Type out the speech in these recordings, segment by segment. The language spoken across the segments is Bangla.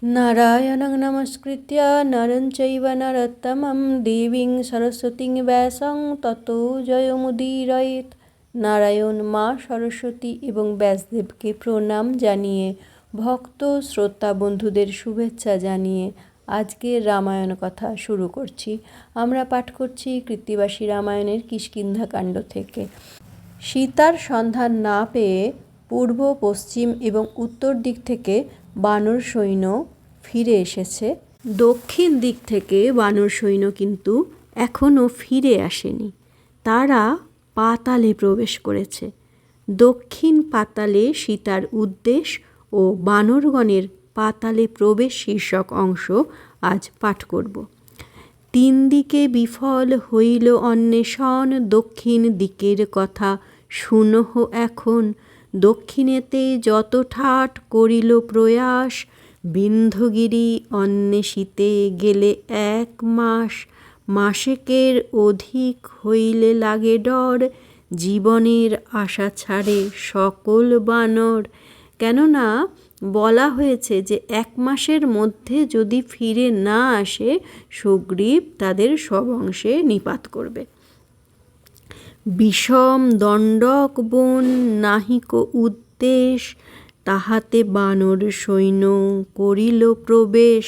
নারায়ণং নমস্কৃত্য নরং চৈব নরোত্তমং দেবীং সরস্বতীং ব্যাসং ততো জয়মুদীরয়েৎ। নারায়ণ, মা সরস্বতী এবং ব্যাসদেবকে প্রণাম জানিয়ে, ভক্ত শ্রোতা বন্ধুদের শুভেচ্ছা জানিয়ে আজকের রামায়ণ কথা শুরু করছি। আমরা পাঠ করছি কৃত্তিবাসী রামায়ণের কিষ্কিন্ধাকাণ্ড থেকে। সীতার সন্ধান না পেয়ে পূর্ব, পশ্চিম এবং উত্তর দিক থেকে বানর সৈন্য ফিরে এসেছে। দক্ষিণ দিক থেকে বানর সৈন্য কিন্তু এখনও ফিরে আসেনি। তারা পাতালে প্রবেশ করেছে। দক্ষিণ পাতালে সীতার উদ্দেশ ও বানরগণের পাতালে প্রবেশ শীর্ষক অংশ আজ পাঠ করব। 3 দিকে বিফল হইল অন্বেষণ, দক্ষিণ দিকের কথা শুনহ এখন। দক্ষিণেতে যত ঠাট করিল প্রয়াস, বিন্ধ্যগিরি অন্বেষিতে গেলে 1 মাস। মাসেকের অধিক হইলে লাগে ডর, জীবনের আশা ছাড়ে সকল বানর। কেননা বলা হয়েছে যে 1 মাসের মধ্যে যদি ফিরে না আসে, সুগ্রীব তাদের সবংশে নিপাত করবে। বিষম দণ্ডক বন নাহিক উদ্দেশ, তাহাতে বানর সৈন্য করিল প্রবেশ।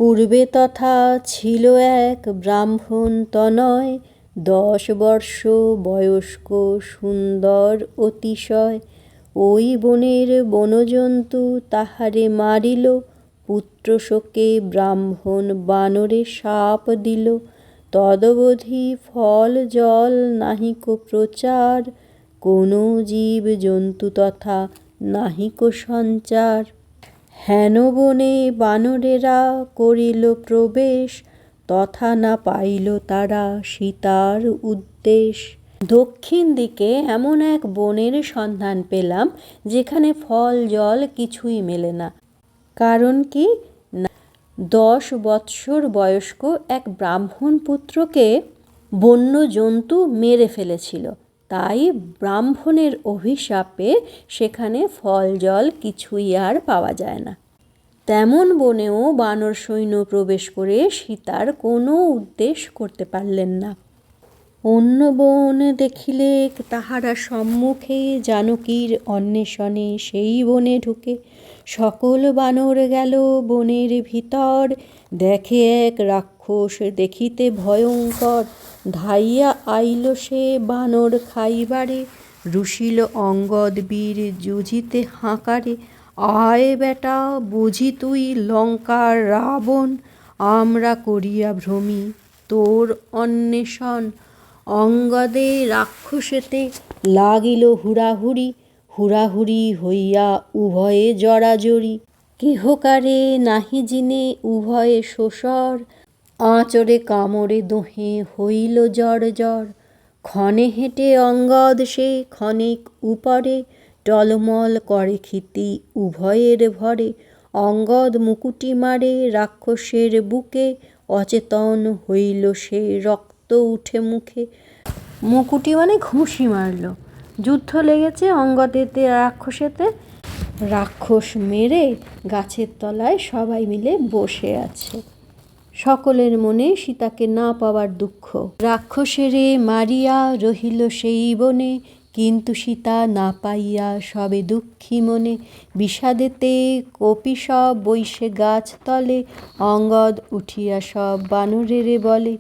পূর্বে তথা ছিল এক ব্রাহ্মণ তনয়, 10 বর্ষ বয়স্ক সুন্দর অতিশয়। ওই বনের বনজন্তু তাহারে মারিল, পুত্র শোকে ব্রাহ্মণ বানরে শাপ দিল। তদবধি ফল জল নাহিক প্রচার, কোনো জীব জন্তু তথা নাহিক সঞ্চার। হেন বনে বানরেরা করিল প্রবেশ, তথা না পাইল তারা সীতার উদ্দেশ। দক্ষিণ দিকে এমন এক বনের সন্ধান পেলাম যেখানে ফল জল কিছুই মেলে না। কারণ কি? 10 বৎসর বয়স্ক এক ব্রাহ্মণ পুত্রকে বন্য জন্তু মেরে ফেলেছিল। তাই ব্রাহ্মণের অভিশাপে সেখানে ফল জল কিছুই আর পাওয়া যায় না। তেমন বনেও বানর সৈন্য প্রবেশ করে সীতার কোনো উদ্দেশ করতে পারলেন না। অন্য বন দেখিলে তাহারা সম্মুখে, জানকীর অন্বেষণে সেই বনে ঢুকে। সকল বানর গেল বনের ভিতর, দেখে এক রাক্ষস দেখিতে ভয়ঙ্কর। ধাইয়া আইল সে বানর খাইবারে, রুশিল অঙ্গদ বীর যুজিতে হাঁকারে। আয় বেটা বুঝি তুই লঙ্কার রাবণ, আমরা করিয়া ভ্রমি তোর অন্বেষণ। অঙ্গদে রাক্ষসেতে লাগিল হুড়াহুড়ি, হুড়াহুড়ি হইয়া উভয়ে জড়াজড়ি। কেহকারে নাহি জিনে উভয়ে শোষর, আঁচড়ে কামড়ে দোহে হইল জর্জর। ক্ষণে হেঁটে অঙ্গদ সে ক্ষণিক উপরে, টলমল করে ক্ষিতি উভয়ের ভরে। অঙ্গদ মুকুটি মারে রাক্ষসের বুকে, অচেতন হইল সে রক্ত উঠে মুখে। মুকুটি মানে ঘুষি মারল। যুদ্ধ লেগেছে অঙ্গদেতে রাক্ষসেতে। রাক্ষস মেরে গাছের তলায় সবাই মিলে বসে আছে। সকলের মনে সীতাকে না পাওয়ার দুঃখ। রাক্ষসেরে মারিয়া রহিল সেই বনে, কিন্তু সীতা না পাইয়া সবে দুঃখী মনে। বিষাদেতে কপি সব বইসে গাছ তলে, অঙ্গদ উঠিয়া সব বানরেরে বলে।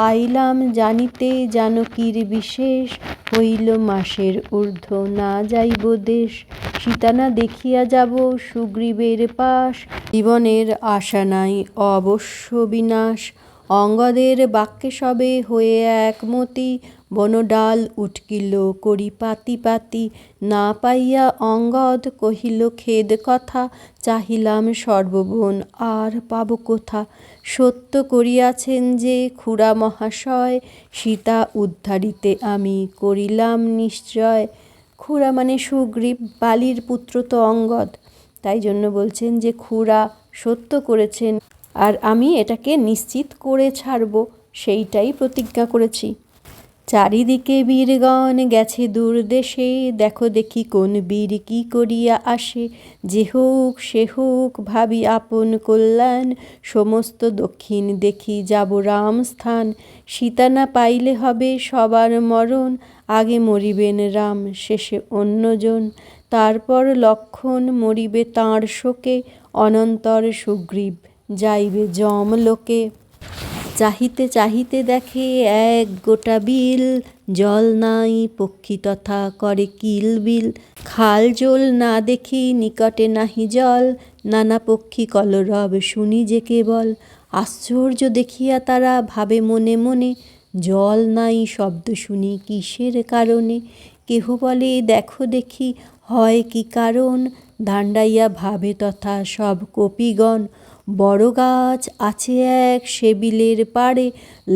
আইলাম জানিতে জানকীর বিশেষ, হইল মাসের ঊর্ধ্ব না যাইব দেশ। সীতা না দেখিয়া যাব সুগ্রীবের পাশ, জীবনের আশা নাই অবশ্য বিনাশ। অঙ্গদের বাক্যে সবে হয়ে একমতি, বনডাল উটকিল করি পাতি পাতি। না পাইয়া অঙ্গদ কহিল খেদ কথা, চাহিলাম সর্ববন আর পাব কোথা। সত্য করিয়াছেন যে খুড়া মহাশয়, সীতা উদ্ধারিতে আমি করিলাম নিশ্চয়। খুড়া মানে সুগ্রীব, বালির পুত্র তো অঙ্গদ। তাই জন্য বলছেন যে খুড়া সত্য করেছেন আর আমি এটাকে নিশ্চিত করে ছাড়ব, সেইটাই প্রতিজ্ঞা করেছি। চারিদিকে বীরগণ গেছে দূর দেশে, দেখো দেখি কোন বীর কি করিয়া আসে। যে হোক সে হোক ভাবি আপন কল্যাণ, সমস্ত দক্ষিণ দেখি যাব রাম স্থান। সীতা না পাইলে হবে সবার মরণ, আগে মরিবেন রাম শেষে অন্যজন। তারপর লক্ষ্মণ মরিবে তাঁর শোকে, অনন্তর সুগ্রীব যাইবে যমলোকে। চাহিতে চাহিতে দেখে এক গোটা বিল, জল নাই পক্ষী তথা করে কিলবিল। খাল জল না দেখি নিকটে নাহি জল, নানা পক্ষী কলরব শুনি যে কেবল। আশ্চর্য দেখিয়া তারা ভাবে মনে মনে, জল নাই শব্দ শুনি কিসের কারণে। কেহ বলে দেখো দেখি হয় কি কারণ, দাঁড়াইয়া ভাবে তথা সব কপিগণ। বড় গাছ আছে এক সে বিলের পাড়ে,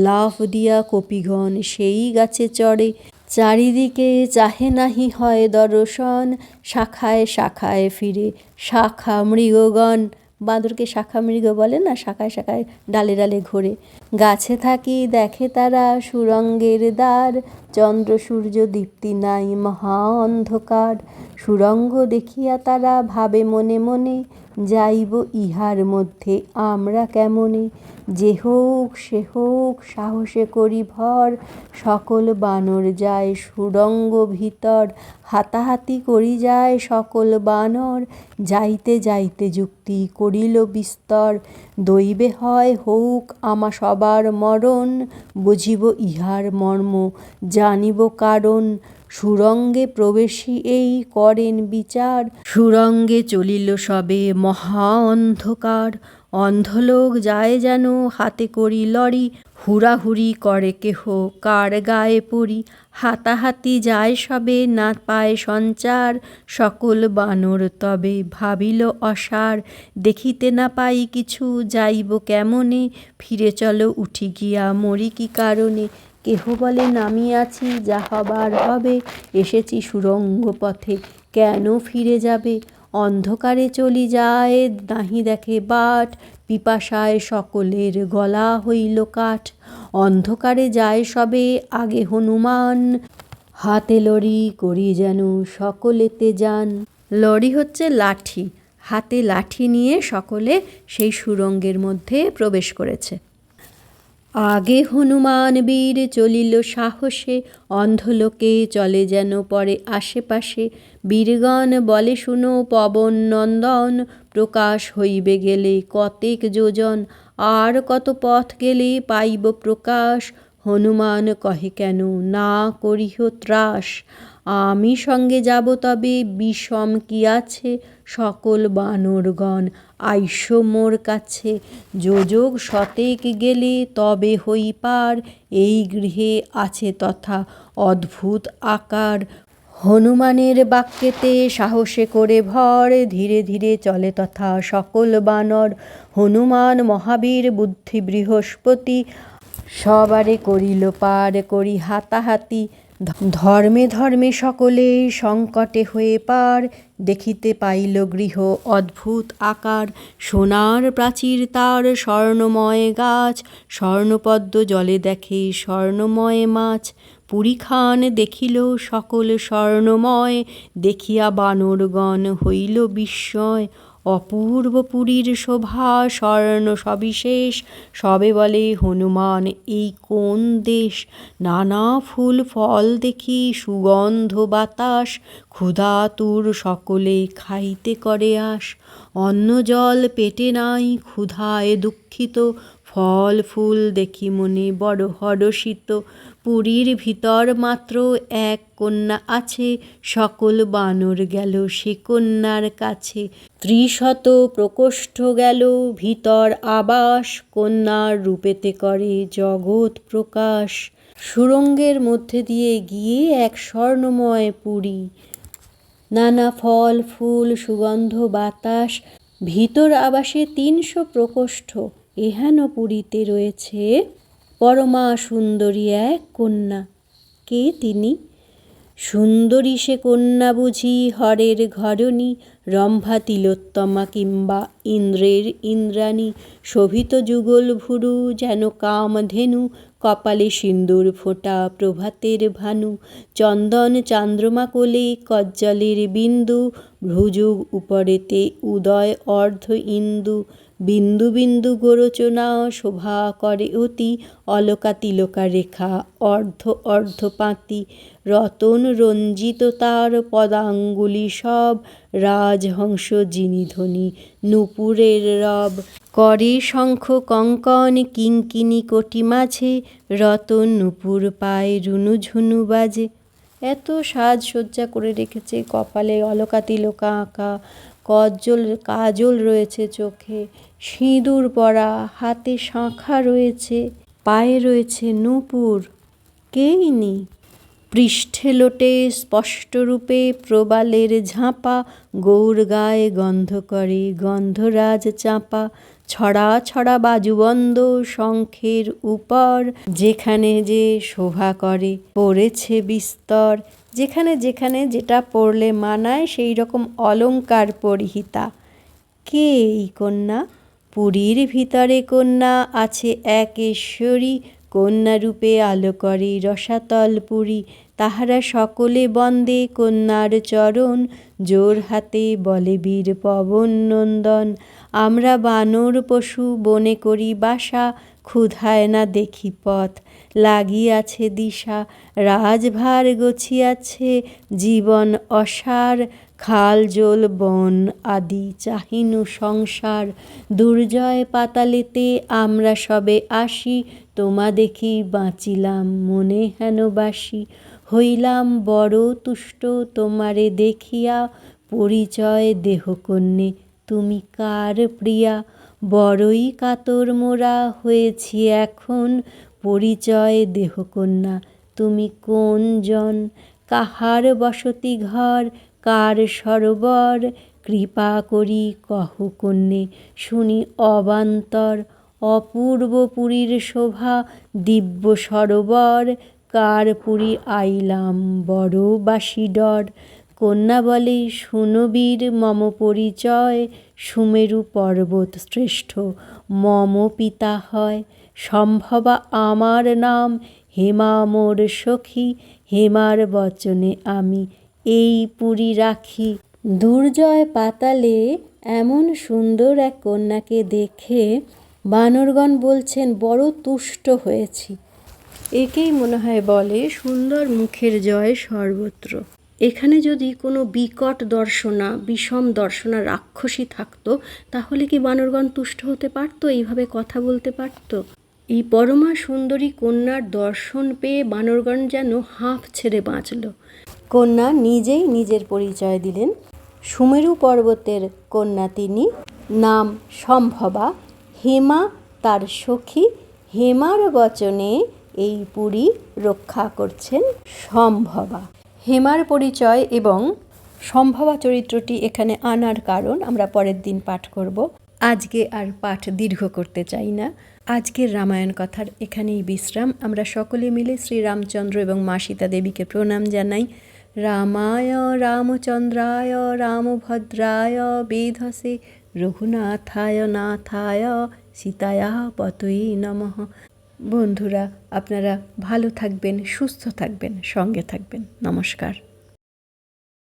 লাফ দিয়া কপিগণ সেই গাছে চড়ে। চারিদিকে চাহে নাহি হয় দর্শন, শাখায় শাখায় ফিরে শাখা মৃগগণ। বাঁদরকে শাখা মৃগ বলে না, শাখায় শাখায় ডালে ডালে ঘোরে। গাছে থাকি দেখে তারা সুরঙ্গের দ্বার, চন্দ্র সূর্য দীপ্তি নাই মহা অন্ধকার। সুরঙ্গ দেখিয়া তারা ভাবে মনে মনে, যাইব ইহার মধ্যে আমরা কেমনে। যে হোক সে হোক সাহসে করি ভর, সকল বানর যায় সুরঙ্গ ভিতর। হাতাহাতি করি যায় সকল বানর, যাইতে যাইতে যুক্তি করিল বিস্তর। দৈবে হয় হউক আমা সবার মরণ, বুঝিব ইহার মর্ম জানিব কারণ। সুরঙ্গে প্রবেশী এই করেন বিচার, সুরঙ্গে চলিল সবে মহা অন্ধকার। অন্ধলোক যায় যেন হাতে করি লরি, হুড়াহুড়ি করে কেহ কার গায়ে পড়ি। হাতাহাতি যায় সবে না পায় সঞ্চার, সকল বানর তবে ভাবিল অসার। দেখিতে না পাই কিছু যাইব কেমনে, ফিরে চলো উঠি গিয়া মরি কি কারণে। কেহ বলে নামিয়াছি যা হবার হবে, এসেছি সুরঙ্গ পথে কেন ফিরে যাবে। অন্ধকারে চলি যায় নাহি দেখে বাট, পিপাসায় সকলের গলা হইল কাঠ। অন্ধকারে যায় সবে আগে হনুমান, হাতে লরি করি যেন সকলেতে যান। লরি হচ্ছে লাঠি, হাতে লাঠি নিয়ে সকলে সেই সুরঙ্গের মধ্যে প্রবেশ করেছে। আগে হনুমান বীর চলিল সাহসে, অন্ধলোকে চলে যেন পরে আশেপাশে। বীরগণ বলে শুনো পবন নন্দন, প্রকাশ হইবে গেলে কতেক যোজন। আর কত পথ গেলে পাইব প্রকাশ, হনুমান কহে কেন না করিহ ত্রাস। আমি সঙ্গে যাব তবে বিষম কি আছে, সকল বানরগণ আইসো মোর কাছে। যোজক শতেক গেলে তবে হই পার, এই গৃহে আছে তথা অদ্ভুত আকার। হনুমানের বাক্যেতে সাহসে করে ভর, ধীরে ধীরে চলে তথা সকল বানর। হনুমান মহাবীর বুদ্ধি বৃহস্পতি, সবারে করিল পার করি হাতাহাতি। ধর্মে ধর্মে সকলে সংকটে হয়ে পার, দেখিতে পাইল গৃহ অদ্ভুত আকার। সোনার প্রাচীর তার স্বর্ণময় গাছ, স্বর্ণপদ্ম জলে দেখে স্বর্ণময় মাছ। পুরীখান দেখিল সকল স্বর্ণময়, দেখিয়া বানরগণ হইল বিস্ময়। অপূর্ব পুরীর শোভা স্বর্ণ সবিশেষ, সবে বলে হনুমান এই কোন দেশ। নানা ফুল ফল দেখি সুগন্ধ বাতাস, ক্ষুধাতুর সকলে খাইতে করে আস। অন্ন জল পেটে নাই ক্ষুধায় দুঃখিত, ফল ফুল দেখি মনে বড় হরষিত। পুরীর ভিতর মাত্র এক কন্যা আছে, সকল বানর গেল সে কন্যার কাছে। ৩০০ প্রকোষ্ঠ গেল ভিতর আবাস, কন্যার রূপেতে করে জগৎ প্রকাশ। সুরঙ্গের মধ্যে দিয়ে গিয়ে এক স্বর্ণময় পুরী, নানা ফল ফুল সুগন্ধ বাতাস। ভিতর আবাসে ৩০০ প্রকোষ্ঠ, এহেন পুরীতে রয়েছে পরমা সুন্দরী এক কন্যা। কে তিনি? সুন্দরী সে কন্যা বুঝি হরের ঘরণী, রম্ভা তিলোত্তমা কিংবা ইন্দ্রের ইন্দ্রাণী। শোভিত যুগল ভুরু যেন কামধেনু, কপালে সিন্দুর ফোঁটা প্রভাতের ভানু, চন্দন চান্দ্রমা কোলে কজ্জলের বিন্দু, ভ্রুযুগ উপরেতে উদয় অর্ধ ইন্দু, বিন্দু বিন্দু গোরচনা শোভা করে অতি, অলকা তিলকা রেখা অর্ধ অর্ধ পাঁতি, রতন রঞ্জিত তার পদাঙ্গুলি সব, রাজহংস জিনিধ্বনি নূপুরের রব, করে শঙ্খ কঙ্কণ কিঙ্কিনি কোটি মাঝে, রতন নূপুর পায় রুনু ঝুনু বাজে। এত সাজসজ্জা করে রেখেছে, কপালে অলকা তিলকা আঁকা, কাজল রয়েছে চোখে, সিঁদুর পরা, হাতে শাঁখা রয়েছে, পায়ে রয়েছে নূপুর। কেইনি পৃষ্ঠে লোটে স্পষ্টরূপে প্রবালের ঝাঁপা, গৌর গায়ে গন্ধ করে গন্ধরাজ চাঁপা, ছড়া ছড়া বাজুবন্ধ শঙ্খের উপর, যেখানে যে শোভা করে পড়েছে বিস্তর। যেখানে যেখানে যেটা পড়লে মানায় সেই রকম অলঙ্কার পরিহিতা। কে এই কন্যা? পুরীর ভিতরে কন্যা আছে একেশ্বরী, কন্যারূপে আলো করে রসাতল পুরী, তাহারা সকলে বন্দে কন্যার চরণ, জোর হাতে বলে বীর পবন নন্দন। আমরা বানর পশু বনে করি বাসা, ক্ষুধায় না দেখি পথ, লাগিয়াছে দিশা, রাজভার গছিয়াছে জীবন অসার, খাল জল বন আদি চাহিনু সংসার, দুর্জয় পাতালেতে আমরা সবে আসি, তোমা দেখি বাঁচিলাম মনে হেন বাসি, হইলাম বড় তুষ্ট তোমারে দেখিয়া, পরিচয় দেহকন্যে তুমি কার প্রিয়া, বড়ই কাতর মোরা হয়েছি এখন, পরিচয় দেহকন্যা তুমি কোন জন, কাহার বসতি ঘর কার সরোবর, কৃপা করি কহ কন্যে শুনি অবান্তর, অপূর্ব পুরীর শোভা দিব্য সরোবর, কার পুরী আইলাম বড় বাসি ডর। কন্যা বলে শুনো বীর মম পরিচয়, সুমেরু পর্বত শ্রেষ্ঠ মম পিতা হয়, সম্ভবা আমার নাম, হেমা মোর সখী, হেমার বচনে আমি এই পুরী রাখি। দুর্জয় পাতালে এমন সুন্দর এক কন্যাকে দেখে বানরগণ বলছেন বড় তুষ্ট হয়েছি। একেই মনে হয় বলে সুন্দর মুখের জয় সর্বত্র। এখানে যদি কোনো বিকট দর্শনা, বিষম দর্শনা রাক্ষসী থাকতো, তাহলে কি বানরগণ তুষ্ট হতে পারত, এইভাবে কথা বলতে পারত? এই পরমা সুন্দরী কন্যার দর্শন পেয়ে বানরগণ যেন হাঁফ ছেড়ে বাঁচল। কন্যা নিজেই নিজের পরিচয় দিলেন। সুমেরু পর্বতের কন্যা তিনি, নাম সম্ভবা, হেমা তার সখী, হেমার বচনে এই পুরী রক্ষা করছেন সম্ভবা। হেমার পরিচয় এবং সম্ভবা চরিত্রটি এখানে আনার কারণ আমরা পরের দিন পাঠ করব। আজকে আর পাঠ দীর্ঘ করতে চাই না। আজকের রামায়ণ কথার এখানেই বিশ্রাম। আমরা সকলে মিলে শ্রীরামচন্দ্র এবং মা সীতা দেবীকে প্রণাম জানাই। রামায় রামচন্দ্রায় রামভদ্রায় বেধসে রঘুনাথায় নাথায় সীতায়া পতয়ে নমঃ। বন্ধুরা, আপনারা ভালো থাকবেন, সুস্থ থাকবেন, সঙ্গে থাকবেন। নমস্কার।